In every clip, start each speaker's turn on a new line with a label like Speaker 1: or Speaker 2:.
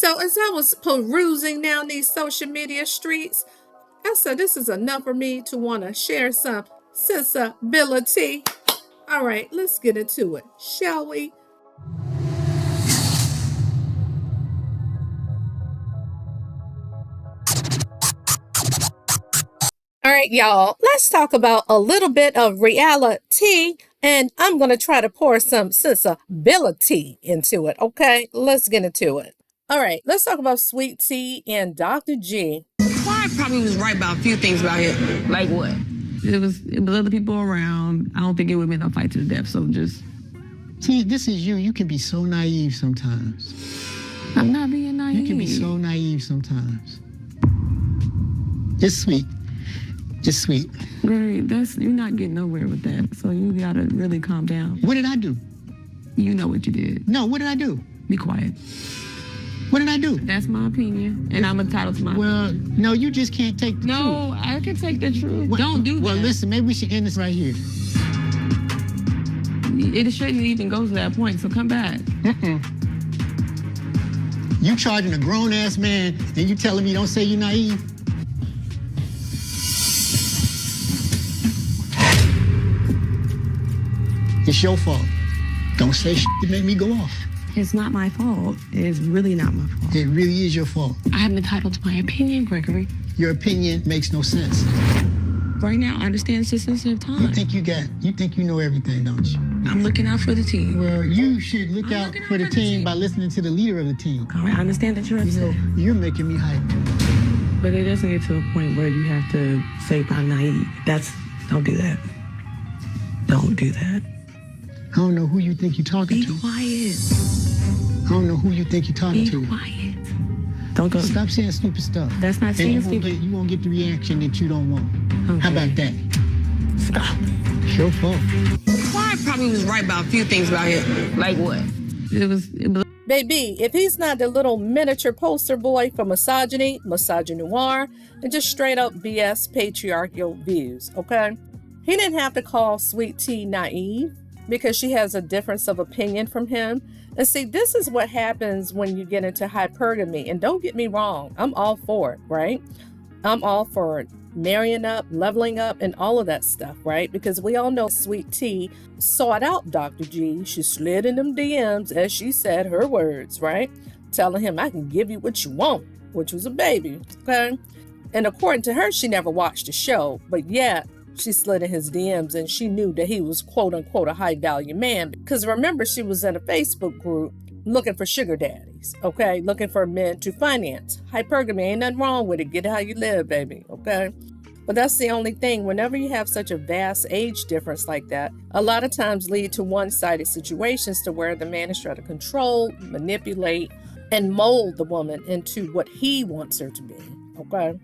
Speaker 1: So as I was perusing down these social media streets, I said, this is enough for me to want to share some sensibility. All right, let's get into it, shall we? All right, y'all, let's talk about a little bit of reality, and I'm going to try to pour some sensibility into it, okay? Let's get into it. All right, let's talk about Sweet Tea and Dr. G.
Speaker 2: Clyde probably was right about a few things about it. Like what? It was other people around. I don't think it would have been a fight to the death, so just...
Speaker 3: See, this is you. You can be so naive sometimes.
Speaker 2: I'm not being naive.
Speaker 3: You can be so naive sometimes. It's sweet. It's sweet.
Speaker 2: Right, you're not getting nowhere with that, so you gotta really calm down.
Speaker 3: What did I do?
Speaker 2: You know what you did.
Speaker 3: No, what did I do?
Speaker 2: Be quiet.
Speaker 3: What did I do?
Speaker 2: That's my opinion, and I'm entitled to my opinion.
Speaker 3: No, you just can't take the truth.
Speaker 2: No, I can take the truth. Don't do that.
Speaker 3: Well, listen, maybe we should end this right here.
Speaker 2: It shouldn't even go to that point, so come back.
Speaker 3: You charging a grown-ass man, and you telling me don't say you're naive? It's your fault. Don't say shit to make me go off.
Speaker 2: It's not my fault. It's really not my fault.
Speaker 3: It really is your fault.
Speaker 2: I'm entitled to my opinion, Gregory.
Speaker 3: Your opinion makes no sense.
Speaker 2: Right now, I understand it's a sensitive time.
Speaker 3: You think you know everything, don't you?
Speaker 2: I'm looking out for the team.
Speaker 3: Well, you should look out for the team by listening to the leader of the team.
Speaker 2: All right, I understand that you're upset.
Speaker 3: You're making me hype.
Speaker 2: But it doesn't get to a point where you have to say I'm naive. Don't do that. Don't do that.
Speaker 3: I don't know who you think you're talking to.
Speaker 2: Be quiet.
Speaker 3: I don't know who you think you're talking to.
Speaker 2: Be quiet. Don't go.
Speaker 3: Stop saying stupid stuff.
Speaker 2: That's not saying stupid.
Speaker 3: You won't get the reaction that you don't want.
Speaker 2: Okay.
Speaker 3: How about that?
Speaker 2: Stop.
Speaker 3: It's your fault.
Speaker 2: Clyde probably was right about a few things about it. Like what? It was
Speaker 1: Baby, if he's not the little miniature poster boy for misogyny, misogynoir, and just straight up BS patriarchal views, okay? He didn't have to call Sweet Tea naive because she has a difference of opinion from him. And see, this is what happens when you get into hypergamy. And don't get me wrong, I'm all for it, right? I'm all for marrying up, leveling up, and all of that stuff, right? Because we all know Sweet Tea sought out Dr. G. She slid in them DMs, as she said, her words, right? Telling him, I can give you what you want, which was a baby, okay? And according to her, she never watched the show, but yet she slid in his DMs and she knew that he was quote unquote a high value man. Because remember, she was in a Facebook group looking for sugar daddies, okay? Looking for men to finance. Hypergamy, ain't nothing wrong with it. Get how you live, baby, okay? But that's the only thing. Whenever you have such a vast age difference like that, a lot of times lead to one-sided situations to where the man is trying to control, manipulate, and mold the woman into what he wants her to be, okay?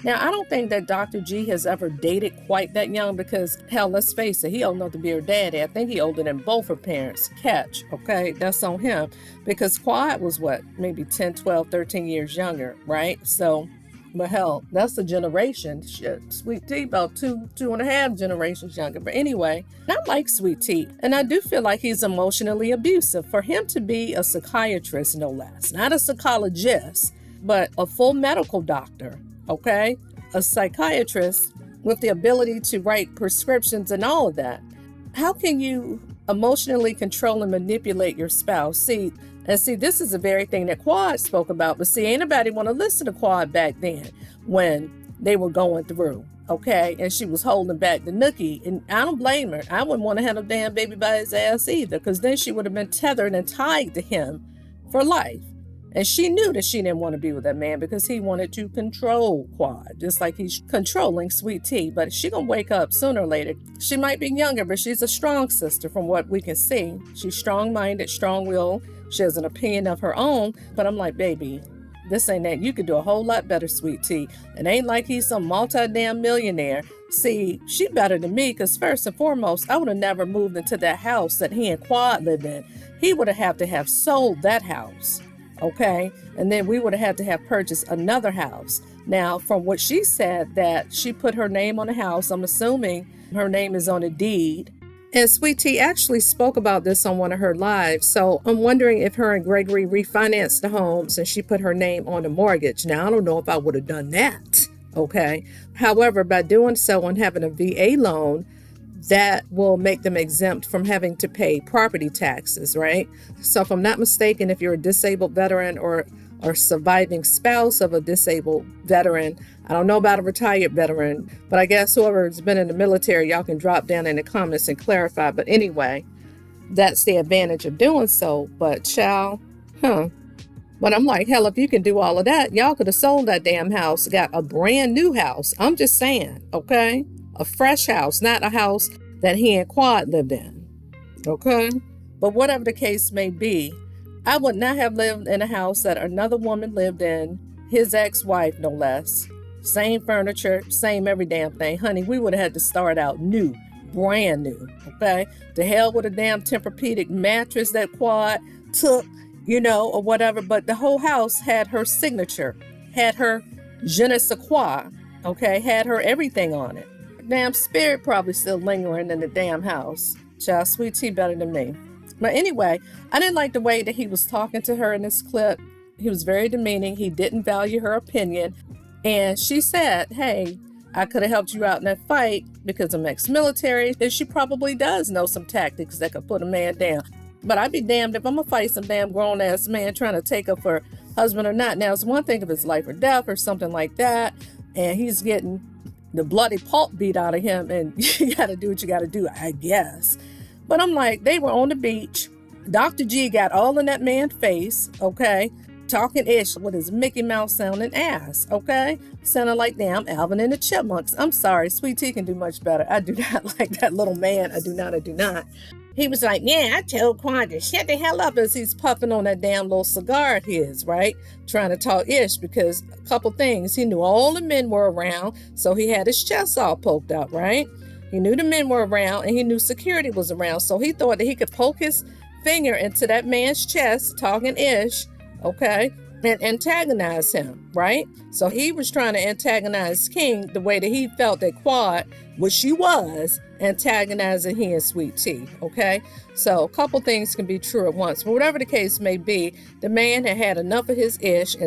Speaker 1: Now, I don't think that Dr. G has ever dated quite that young because, hell, let's face it, he old enough to be her daddy. I think he older than both her parents. Catch, okay? That's on him. Because Quad was what? Maybe 10, 12, 13 years younger, right? So, but hell, that's a generation. Shit, Sweet Tea about two and a half generations younger. But anyway, I like Sweet Tea. And I do feel like he's emotionally abusive. For him to be a psychiatrist, no less. Not a psychologist, but a full medical doctor. Okay, a psychiatrist with the ability to write prescriptions and all of that. How can you emotionally control and manipulate your spouse? See, this is the very thing that Quad spoke about. But see, ain't nobody want to listen to Quad back then when they were going through, okay? And she was holding back the nookie. And I don't blame her. I wouldn't want to have no damn baby by his ass either, because then she would have been tethered and tied to him for life. And she knew that she didn't want to be with that man because he wanted to control Quad, just like he's controlling Sweet Tea. But she gonna wake up sooner or later. She might be younger, but she's a strong sister from what we can see. She's strong-minded, strong-willed. She has an opinion of her own. But I'm like, baby, this ain't that. You could do a whole lot better, Sweet Tea. It ain't like he's some multi-damn millionaire. See, she better than me because first and foremost, I would have never moved into that house that he and Quad lived in. He would have had to have sold that house. Okay, and then we would have had to have purchased another house. Now, from what she said, that she put her name on the house, I'm assuming her name is on a deed. And Sweet Tea actually spoke about this on one of her lives. So I'm wondering if her and Gregory refinanced the homes and she put her name on the mortgage. Now, I don't know if I would have done that. Okay. However, by doing so and having a VA loan, that will make them exempt from having to pay property taxes, right? So if I'm not mistaken, if you're a disabled veteran or surviving spouse of a disabled veteran, I don't know about a retired veteran, but I guess whoever's been in the military, y'all can drop down in the comments and clarify. But anyway, that's the advantage of doing so. But child, But I'm like, hell, if you can do all of that, y'all could have sold that damn house, got a brand new house. I'm just saying, okay? A fresh house, not a house that he and Quad lived in, okay? But whatever the case may be, I would not have lived in a house that another woman lived in, his ex-wife, no less. Same furniture, same every damn thing. Honey, we would have had to start out new, brand new, okay? To hell with a damn Tempur-Pedic mattress that Quad took, or whatever. But the whole house had her signature, had her je ne sais quoi, okay? Had her everything on it. Damn spirit probably still lingering in the damn house. Child, Sweet Tea better than me. But anyway, I didn't like the way that he was talking to her in this clip. He was very demeaning. He didn't value her opinion. And she said, hey, I could have helped you out in that fight because I'm ex-military. And she probably does know some tactics that could put a man down. But I'd be damned if I'm going to fight some damn grown-ass man trying to take her for husband or not. Now, it's one thing if it's life or death or something like that, and he's getting the bloody pulp beat out of him, and you got to do what you got to do, I guess. But I'm like, they were on the beach. Dr. G got all in that man's face, okay? Talking ish with his Mickey Mouse sounding ass, okay? Sounding like damn Alvin and the Chipmunks. I'm sorry, Sweet Tea can do much better. I do not like that little man. I do not. He was like, yeah, I told Quan to shut the hell up as he's puffing on that damn little cigar of his, right? Trying to talk ish because a couple things. He knew all the men were around, so he had his chest all poked out, right? He knew the men were around and he knew security was around, so he thought that he could poke his finger into that man's chest, talking ish, okay, and antagonize him, right? So he was trying to antagonize King the way that he felt that Quad, which she was, antagonizing he and Sweet Tea, okay? So a couple things can be true at once. But whatever the case may be, the man had had enough of his ish and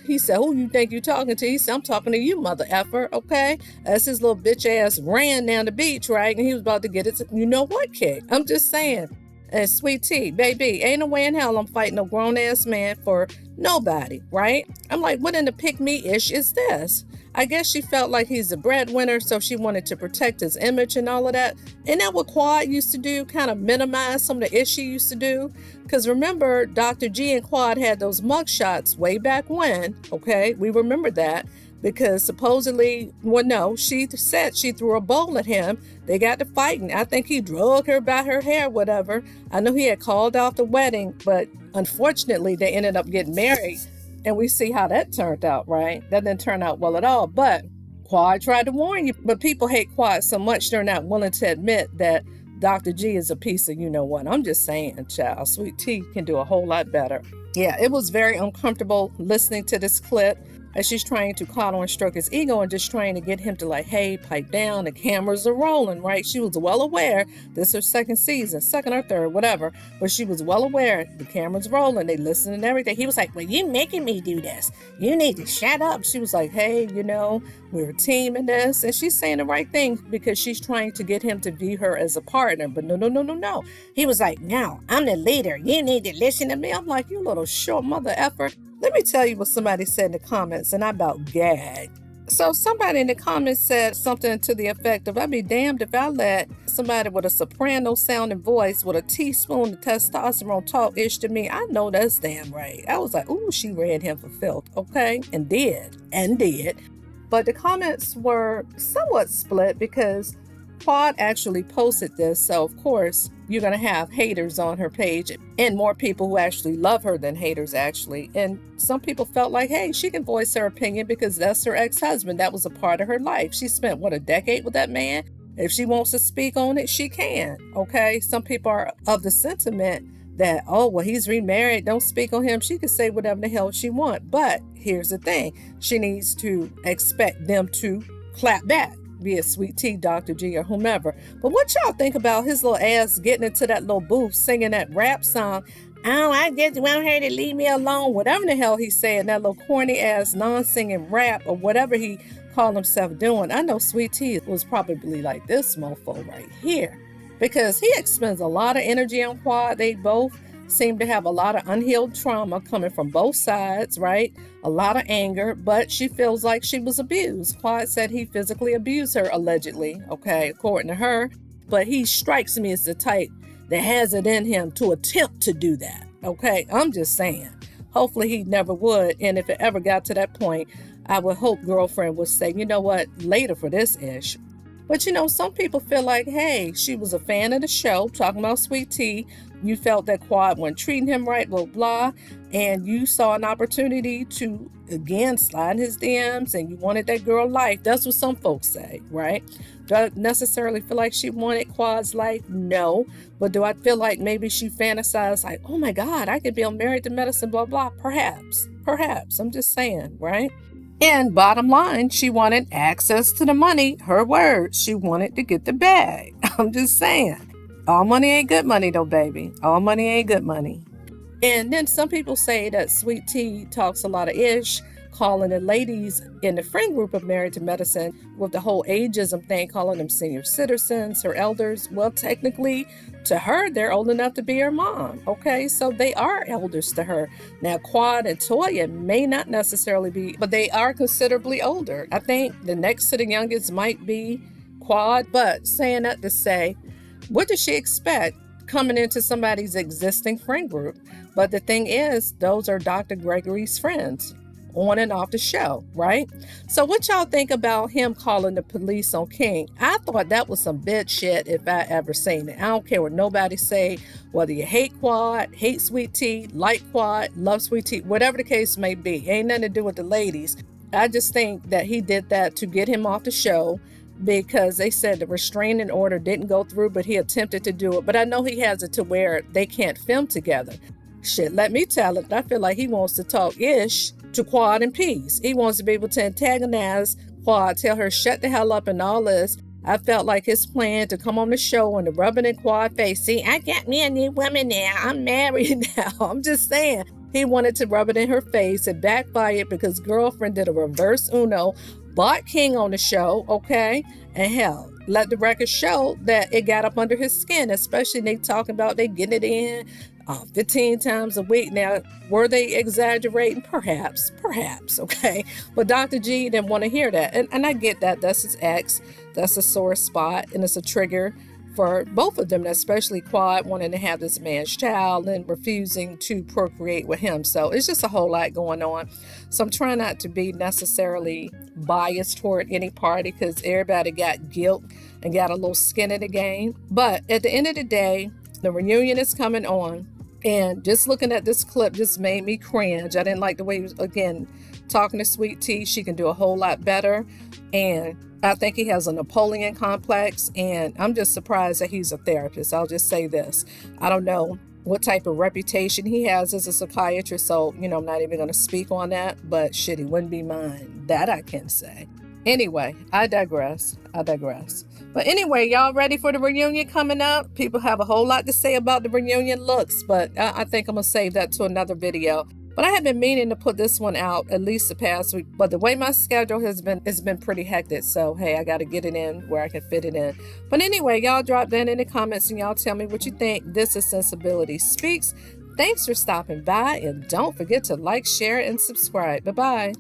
Speaker 1: he said, who you think you talking to? He said, I'm talking to you, mother effer, okay? As his little bitch ass ran down the beach, right? And he was about to get it, you know what, kick? I'm just saying. And Sweet Tea, baby, ain't no way in hell I'm fighting no grown-ass man for nobody, right? I'm like, what in the pick-me-ish is this? I guess she felt like he's a breadwinner, so she wanted to protect his image and all of that. Isn't that what Quad used to do? Kind of minimize some of the ish she used to do? Because remember, Dr. G and Quad had those mugshots way back when, okay? We remember that. Because supposedly, well, no, she said she threw a bowl at him. They got to fighting. I think he drug her by her hair, whatever. I know he had called off the wedding, but unfortunately, they ended up getting married. And we see how that turned out, right? That didn't turn out well at all. But Quad tried to warn you. But people hate Quad so much, they're not willing to admit that Dr. G is a piece of you-know-what. I'm just saying, child. Sweet Tea can do a whole lot better. Yeah, it was very uncomfortable listening to this clip as she's trying to coddle and stroke his ego and just trying to get him to like, hey, pipe down, the cameras are rolling, right? She was well aware, this is her second season, second or third, whatever, but she was well aware the cameras rolling, they listen and everything. He was like, well, you making me do this. You need to shut up. She was like, hey, we're a team in this. And she's saying the right thing because she's trying to get him to view her as a partner. But no. He was like, no, I'm the leader. You need to listen to me. I'm like, you little short mother effer. Let me tell you what somebody said in the comments, and I about gagged. So somebody in the comments said something to the effect of, I'd be damned if I let somebody with a soprano sounding voice with a teaspoon of testosterone talk ish to me. I know that's damn right. I was like, ooh, she read him for filth, okay? And did. But the comments were somewhat split because Quad actually posted this, so of course you're going to have haters on her page and more people who actually love her than haters actually. And some people felt like, hey, she can voice her opinion because that's her ex-husband. That was a part of her life. She spent, a decade with that man? If she wants to speak on it, she can, okay? Some people are of the sentiment that, oh, well, he's remarried, don't speak on him. She can say whatever the hell she wants. But here's the thing. She needs to expect them to clap back. be it Sweet Tea, Dr. G, or whomever. But what y'all think about his little ass getting into that little booth singing that rap song? Oh, I just want her to leave me alone. Whatever the hell he's saying, that little corny ass non-singing rap or whatever he called himself doing. I know Sweet Tea was probably like, this mofo right here, because he expends a lot of energy on Quad. They both seem to have a lot of unhealed trauma coming from both sides, right? A lot of anger, but she feels like she was abused. Quad said he physically abused her, allegedly, okay, according to her. But he strikes me as the type that has it in him to attempt to do that, okay? I'm just saying. Hopefully he never would, and if it ever got to that point, I would hope girlfriend would say, you know what, later for this ish. But you know, some people feel like, hey, she was a fan of the show, talking about Sweet Tea. You felt that Quad wasn't treating him right, blah, blah. And you saw an opportunity to, again, slide in his DMs, and you wanted that girl life. That's what some folks say, right? Do I necessarily feel like she wanted Quad's life? No. But do I feel like maybe she fantasized like, oh my God, I could be on Married to Medicine, blah, blah? Perhaps. I'm just saying, right? And bottom line, she wanted access to the money. Her words, she wanted to get the bag. I'm just saying. All money ain't good money though, baby. All money ain't good money. And then some people say that Sweet Tea talks a lot of ish, calling the ladies in the friend group of Married to Medicine with the whole ageism thing, calling them senior citizens or elders. Well, technically, to her, they're old enough to be her mom. Okay, so they are elders to her. Now, Quad and Toya may not necessarily be, but they are considerably older. I think the next to the youngest might be Quad, but saying that to say, what does she expect coming into somebody's existing friend group? But the thing is, those are Dr. Gregory's friends on and off the show, right? So what y'all think about him calling the police on King? I thought that was some bitch shit if I ever seen it. I don't care what nobody say, whether you hate Quad, hate Sweet Tea, like Quad, love Sweet Tea, whatever the case may be. Ain't nothing to do with the ladies. I just think that he did that to get him off the show, because they said the restraining order didn't go through, but he attempted to do it. But I know he has it to where they can't film together. Shit, let me tell it. I feel like he wants to talk ish to Quad in peace. He wants to be able to antagonize Quad, tell her shut the hell up and all this. I felt like his plan to come on the show and to rub it in Quad's face. See, I got me a new woman now. I'm married now. I'm just saying. He wanted to rub it in her face. It backfired because girlfriend did a reverse Uno, bought King on the show, okay? And hell, let the record show that it got up under his skin, especially they talking about they getting it in 15 times a week. Now, were they exaggerating? Perhaps, okay? But Dr. G didn't want to hear that. And I get that. That's his ex. That's a sore spot, and it's a trigger for both of them, especially Quad wanting to have this man's child and refusing to procreate with him. So it's just a whole lot going on. So I'm trying not to be necessarily biased toward any party, because everybody got guilt and got a little skin in the game. But at the end of the day, the reunion is coming on. And just looking at this clip just made me cringe. I didn't like the way he was, again, talking to Sweet Tea. She can do a whole lot better. And I think he has a Napoleon complex, and I'm just surprised that he's a therapist. I'll just say this. I don't know what type of reputation he has as a psychiatrist, so, I'm not even going to speak on that, but shit, he wouldn't be mine. That I can say. Anyway, I digress. But anyway, y'all ready for the reunion coming up? People have a whole lot to say about the reunion looks, but I think I'm going to save that to another video. But I have been meaning to put this one out at least the past week. But the way my schedule has been, it's been pretty hectic. So, hey, I got to get it in where I can fit it in. But anyway, y'all drop that in the comments and y'all tell me what you think. This is Sensibility Speaks. Thanks for stopping by. And don't forget to like, share, and subscribe. Bye-bye.